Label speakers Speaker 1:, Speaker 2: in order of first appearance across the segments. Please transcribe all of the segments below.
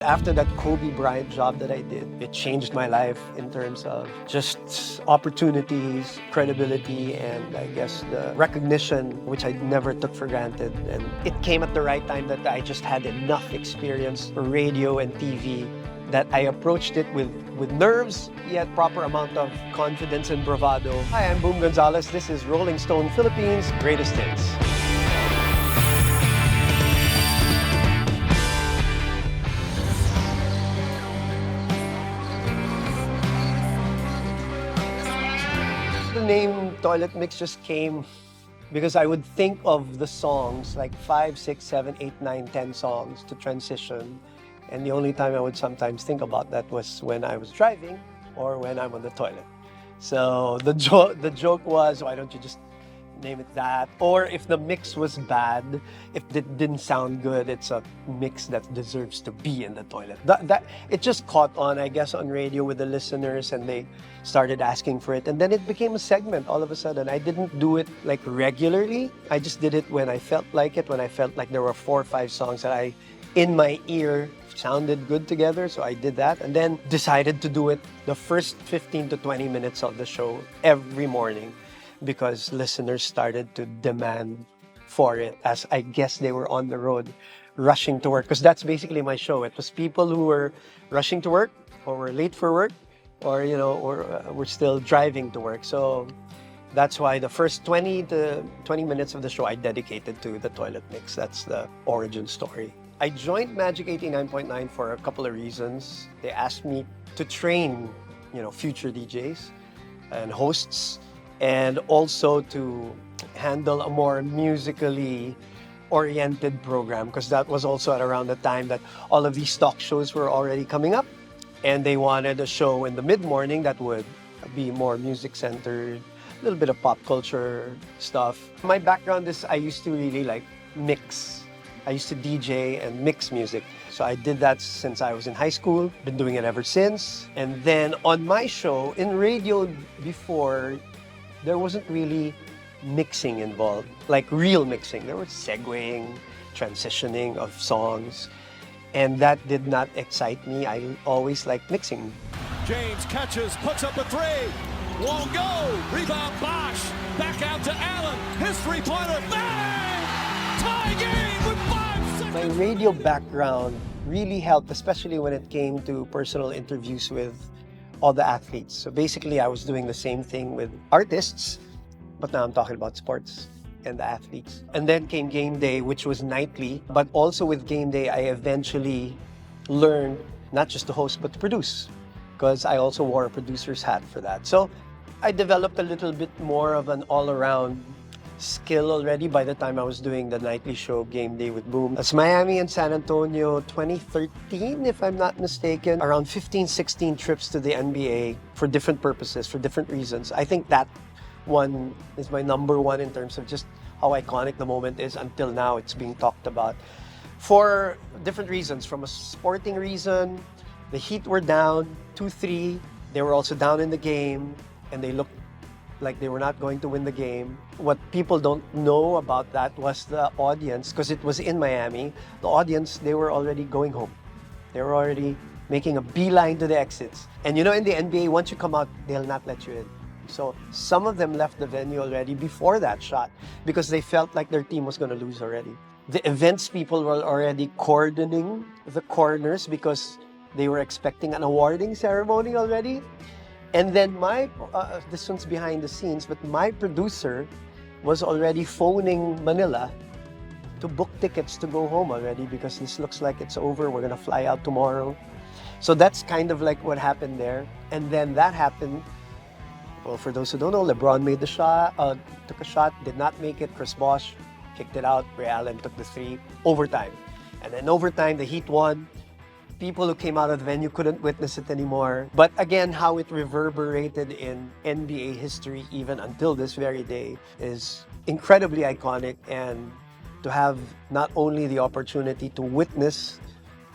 Speaker 1: After that Kobe Bryant job that I did, it changed my life in terms of just opportunities, credibility, and I guess the recognition, which I never took for granted. And it came at the right time that I just had enough experience for radio and TV that I approached it with nerves, yet proper amount of confidence and bravado. Hi, I'm Boom Gonzalez. This is Rolling Stone Philippines Greatest Hits. The name Toilet Mix just came because I would think of the songs, like 5, 6, 7, 8, 9, 10 songs to transition. And the only time I would sometimes think about that was when I was driving or when I'm on the toilet. So the joke was, why don't you just name it that? Or if the mix was bad, if it didn't sound good, it's a mix that deserves to be in the toilet. It just caught on, I guess, on radio with the listeners, and they started asking for it. And then it became a segment all of a sudden. I didn't do it like regularly. I just did it when I felt like it, when I felt like there were 4 or 5 songs that in my ear, sounded good together, so I did that, and then decided to do it the first 15 to 20 minutes of the show every morning because listeners started to demand for it, as I guess they were on the road rushing to work, because that's basically my show. It was people who were rushing to work or were late for work or were still driving to work. So that's why the first 20 minutes of the show I dedicated to the Toilet Mix. That's the origin story. I joined Magic 89.9 for a couple of reasons. They asked me to train, future DJs and hosts, and also to handle a more musically oriented program, because that was also at around the time that all of these talk shows were already coming up, and they wanted a show in the mid-morning that would be more music-centered, a little bit of pop culture stuff. My background is I used to really like mix. I used to DJ and mix music. So I did that since I was in high school, been doing it ever since. And then on my show, in radio before, there wasn't really mixing involved, like real mixing. There was segueing, transitioning of songs, and that did not excite me. I always liked mixing.
Speaker 2: James catches, puts up a 3, won't go, rebound Bosch, back out to Allan, his three-pointer, bang! Tie game with 5 seconds.
Speaker 1: My radio background really helped, especially when it came to personal interviews with all the athletes. So basically, I was doing the same thing with artists, but now I'm talking about sports and the athletes. And then came Game Day, which was nightly, but also with Game Day, I eventually learned not just to host, but to produce, because I also wore a producer's hat for that. So I developed a little bit more of an all-around skill already by the time I was doing the nightly show Game Day with Boom. That's Miami and San Antonio 2013, if I'm not mistaken. Around 15, 16 trips to the NBA for different purposes, for different reasons. I think that one is my number one in terms of just how iconic the moment is. Until now, it's being talked about for different reasons. From a sporting reason, the Heat were down 2-3. They were also down in the game, and they looked like they were not going to win the game. What people don't know about that was the audience, because it was in Miami. The audience, they were already going home. They were already making a beeline to the exits. And in the NBA, once you come out, they'll not let you in. So some of them left the venue already before that shot because they felt like their team was going to lose already. The events people were already cordoning the corners because they were expecting an awarding ceremony already. And then this one's behind the scenes, but my producer was already phoning Manila to book tickets to go home already because this looks like it's over. We're gonna fly out tomorrow. So that's kind of like what happened there. And then that happened. Well, for those who don't know, LeBron made the shot, took a shot, did not make it. Chris Bosh kicked it out. Ray Allen took the 3, overtime. And then overtime, the Heat won. People who came out of the venue couldn't witness it anymore. But again, how it reverberated in NBA history even until this very day is incredibly iconic. And to have not only the opportunity to witness,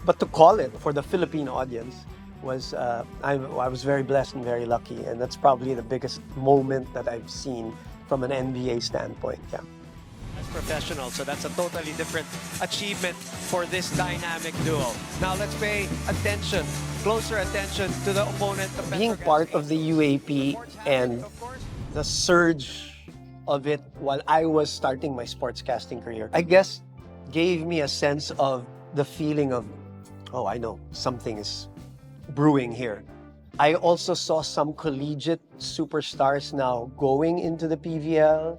Speaker 1: but to call it for the Philippine audience was, I was very blessed and very lucky. And that's probably the biggest moment that I've seen from an NBA standpoint, yeah.
Speaker 3: professional. So that's a totally different achievement for this dynamic duo. Now let's pay attention, closer attention to the opponent. The
Speaker 1: Being part of the UAP and the surge of it while I was starting my sportscasting career, I guess gave me a sense of the feeling of, oh, I know, something is brewing here. I also saw some collegiate superstars now going into the PVL.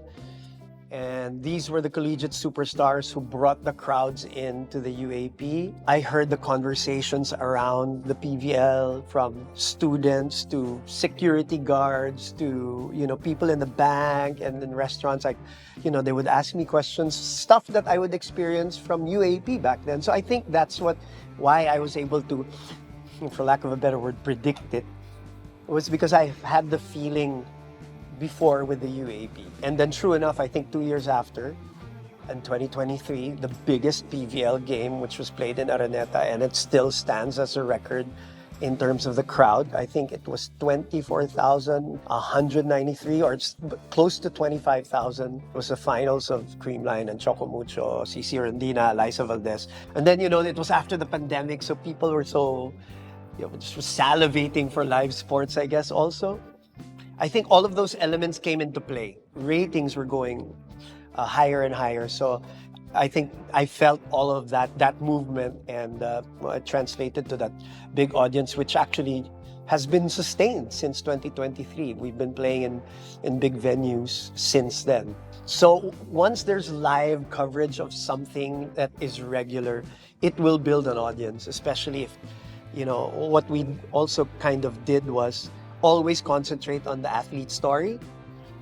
Speaker 1: And these were the collegiate superstars who brought the crowds into the UAP. I heard the conversations around the PVL from students to security guards to, people in the bank and in restaurants. Like, they would ask me questions, stuff that I would experience from UAP back then. So I think that's why I was able to, for lack of a better word, predict it. It was because I had the feeling before with the UAP. And then true enough, I think 2 years after, in 2023, the biggest PVL game, which was played in Araneta, and it still stands as a record in terms of the crowd. I think it was 24,193 or close to 25,000. It was the finals of Creamline and Chocomucho, CC Rondina, Liza Valdez. And then, it was after the pandemic, so people were so, just salivating for live sports, I guess, also. I think all of those elements came into play. Ratings were going higher and higher. So I think I felt all of that movement, and it translated to that big audience, which actually has been sustained since 2023. We've been playing in big venues since then. So once there's live coverage of something that is regular, it will build an audience, especially if, what we also kind of did was always concentrate on the athlete story,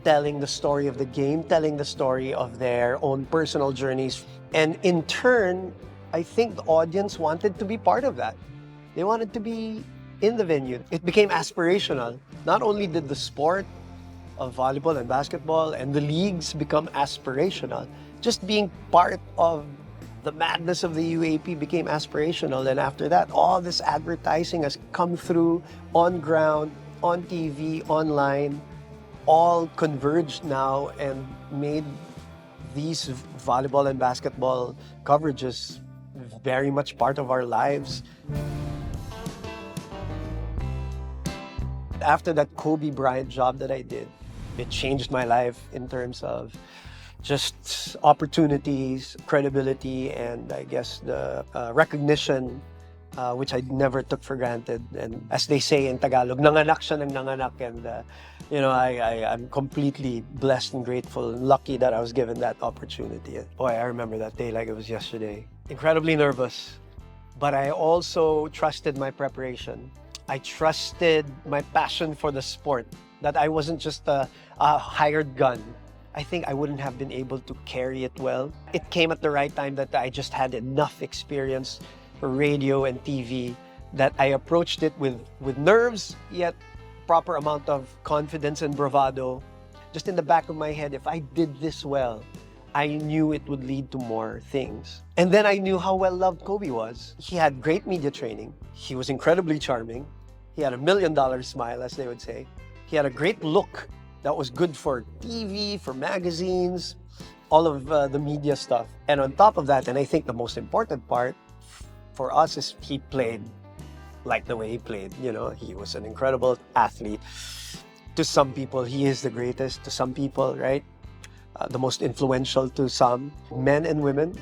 Speaker 1: telling the story of the game, telling the story of their own personal journeys. And in turn, I think the audience wanted to be part of that. They wanted to be in the venue. It became aspirational. Not only did the sport of volleyball and basketball and the leagues become aspirational, just being part of the madness of the UAP became aspirational. And after that, all this advertising has come through on ground, on TV, online, all converged now and made these volleyball and basketball coverages very much part of our lives. After that Kobe Bryant job that I did, it changed my life in terms of just opportunities, credibility, and I guess the recognition which I never took for granted. And as they say in Tagalog, nanganak siya ng nanganak. And, I'm completely blessed and grateful and lucky that I was given that opportunity. Boy, I remember that day like it was yesterday. Incredibly nervous, but I also trusted my preparation. I trusted my passion for the sport, that I wasn't just a hired gun. I think I wouldn't have been able to carry it well. It came at the right time that I just had enough experience for radio and TV that I approached it with nerves, yet proper amount of confidence and bravado. Just in the back of my head, if I did this well, I knew it would lead to more things. And then I knew how well loved Kobe was. He had great media training. He was incredibly charming. He had $1 million smile, as they would say. He had a great look that was good for TV, for magazines, all of the media stuff. And on top of that, and I think the most important part, for us is he played like the way he played. He was an incredible athlete. To some people, he is the greatest. To some people, right? The most influential to some, men and women.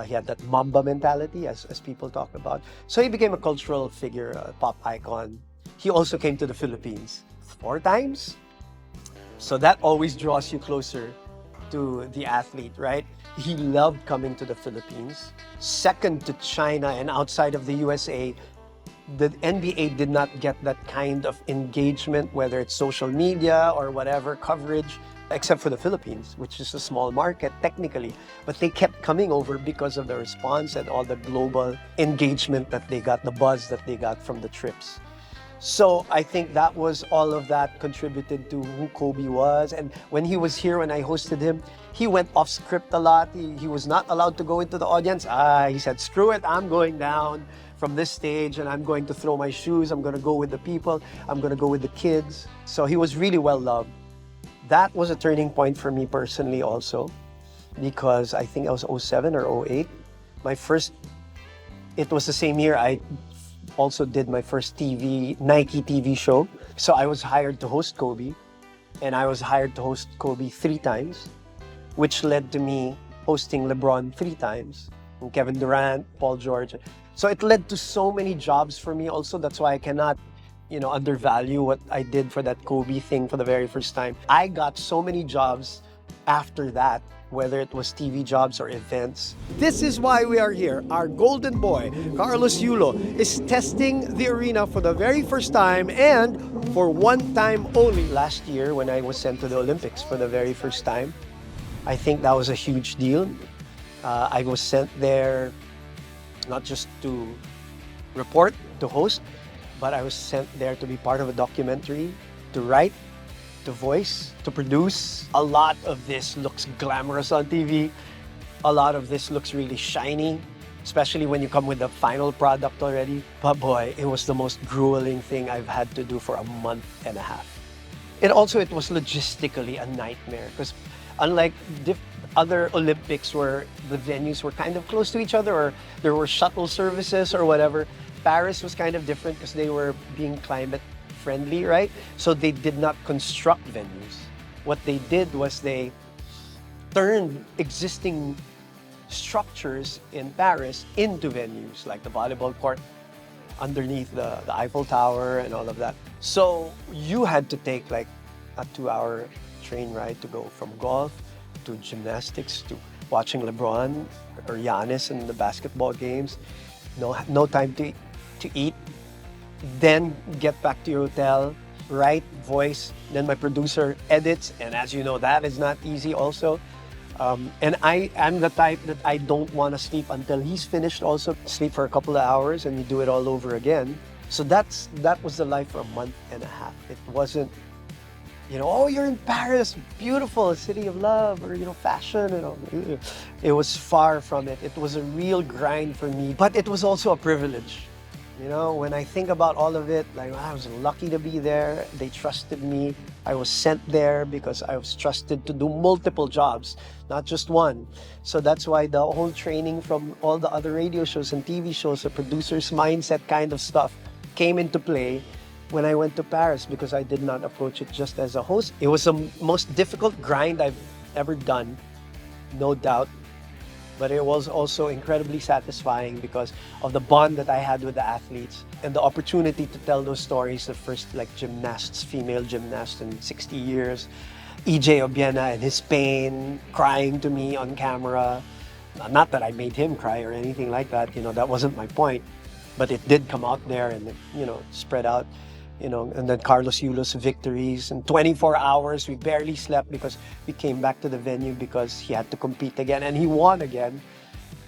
Speaker 1: He had that Mamba mentality, as people talk about. So he became a cultural figure, a pop icon. He also came to the Philippines 4 times. So that always draws you closer to the athlete, right? He loved coming to the Philippines. Second to China and outside of the USA, the NBA did not get that kind of engagement, whether it's social media or whatever coverage, except for the Philippines, which is a small market technically. But they kept coming over because of the response and all the global engagement that they got, the buzz that they got from the trips. So I think all of that contributed to who Kobe was. And when he was here, when I hosted him, he went off script a lot. He was not allowed to go into the audience. He said, screw it, I'm going down from this stage and I'm going to throw my shoes. I'm going to go with the people. I'm going to go with the kids. So he was really well loved. That was a turning point for me personally also. because I think I was 07 or 08. It was the same year I also did my first Nike TV show. So I was hired to host Kobe, and I was hired to host Kobe 3 times, which led to me hosting LeBron 3 times, and Kevin Durant, Paul George. So it led to so many jobs for me also. That's why I cannot, undervalue what I did for that Kobe thing for the very first time. I got so many jobs after that, whether it was TV jobs or events.
Speaker 4: This is why we are here. Our golden boy, Carlos Yulo, is testing the arena for the very first time and for one time only.
Speaker 1: Last year, when I was sent to the Olympics for the very first time, I think that was a huge deal. I was sent there not just to report, to host, but I was sent there to be part of a documentary, to write, to voice, to produce. A lot of this looks glamorous on TV. A lot of this looks really shiny, especially when you come with the final product already. But boy, it was the most grueling thing I've had to do for a month and a half. It was logistically a nightmare, because unlike other Olympics where the venues were kind of close to each other, or there were shuttle services or whatever, Paris was kind of different because they were being climate friendly, right? So they did not construct venues. What they did was they turned existing structures in Paris into venues, like the volleyball court underneath the Eiffel Tower and all of that. So you had to take like a 2-hour train ride to go from golf to gymnastics to watching LeBron or Giannis in the basketball games. No time to eat. Then get back to your hotel, write, voice. Then my producer edits, and as you know, that is not easy also. And I'm the type that I don't want to sleep until he's finished also. Sleep for a couple of hours and we do it all over again. So that was the life for a month and a half. It wasn't, oh, you're in Paris, beautiful, city of love, or, fashion and all. It was far from it. It was a real grind for me, but it was also a privilege. When I think about all of it, like, I was lucky to be there. They trusted me. I was sent there because I was trusted to do multiple jobs, not just one. So that's why the whole training from all the other radio shows and TV shows, the producer's mindset kind of stuff, came into play when I went to Paris, because I did not approach it just as a host. It was the most difficult grind I've ever done, no doubt. But it was also incredibly satisfying because of the bond that I had with the athletes and the opportunity to tell those stories. The first female gymnast in 60 years, EJ Obiena and his pain, crying to me on camera. Not that I made him cry or anything like that, that wasn't my point. But it did come out there and, spread out. And then Carlos Yulo's victories. In 24 hours, we barely slept because we came back to the venue because he had to compete again, and he won again.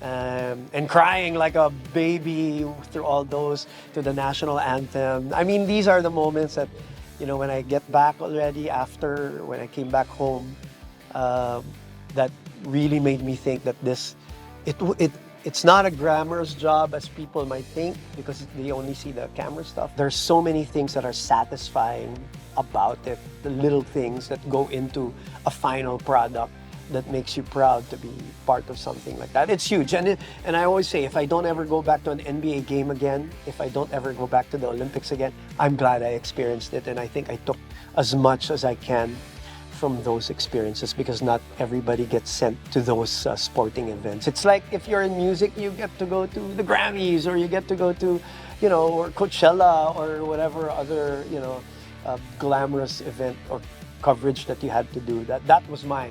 Speaker 1: And crying like a baby through all those, to the national anthem. I mean, these are the moments that, when I get back already when I came back home, that really made me think that it's not a glamorous job as people might think, because they only see the camera stuff. There's so many things that are satisfying about it, the little things that go into a final product that makes you proud to be part of something like that. It's huge. And I always say, if I don't ever go back to an NBA game again, if I don't ever go back to the Olympics again, I'm glad I experienced it. And I think I took as much as I can from those experiences, because not everybody gets sent to those sporting events. It's like if you're in music, you get to go to the Grammys, or you get to go to, or Coachella, or whatever other, glamorous event or coverage that you had to do. That was my,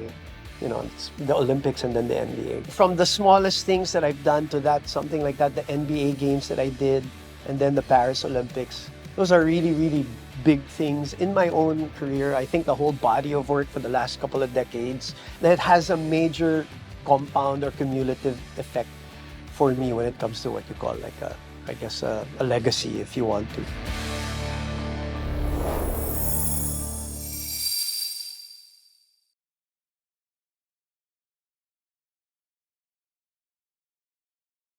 Speaker 1: it's the Olympics and then the NBA. From the smallest things that I've done to that, something like that, the NBA games that I did, and then the Paris Olympics, those are really, really big things in my own career. I think the whole body of work for the last couple of decades, that has a major compound or cumulative effect for me when it comes to what you call a legacy, if you want to.